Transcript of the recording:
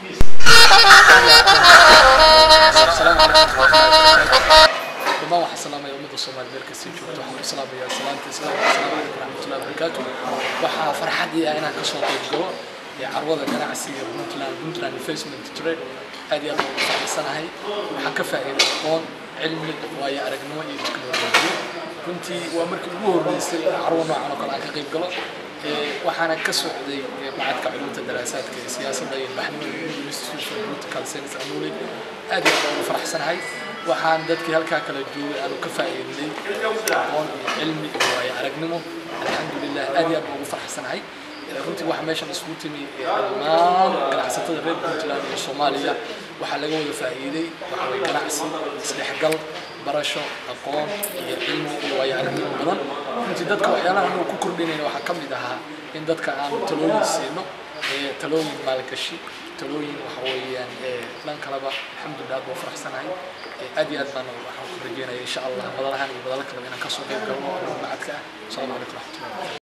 السلام عليكم ورحمة الله وبركاته. ما واحد سلام يوم الصومال ملك السجود وحنا سلام يا سلام السلام عليكم ورحمة الله وبركاته. وحا فرحتي أنا كسوق الجو عروضة أنا عسير بنتلان فيسمنت تريد هذه أنا السنة هاي وحكفى إلى علم ويا أرجنوا يتكلمون كنتي وأمرك الجوهر من عروضة على قناة قريب قلة وحنا كسوق ذي بعد كعلوم الدراسات كسياسة ذي بحنا institution political science أنولي هذه أنا فرح سنة هاي وحان دتك هلكا kala joogay aanu ka faa'iideynay aqoon cilmi iyo aragnimo alxamdulillah aad iyo aad ugu faraxsanahay runtii waxa meeshan isku timi dhammaan ganacsatada reer Puntland iyo Soomaaliya waxa laga wada faa'iiday waxa way ganacsi isdhexgal barasho aqoon iyo cilmi iyo aragnimo badan runtii dadka waxyaalaha uu ku kordhinayna waxa kamid ahaa in dadka aan talooyin siino talooyin maalgashi talooyin waxa weeyaan lan kalaba alxamdulillah aad buu faraxsanahay aad iyo aad baan waxaan ku rajeynayaa insha Allah madalahan iyo madalka kale inaan ka soo qayb galno macadka. Assalamu alaykum.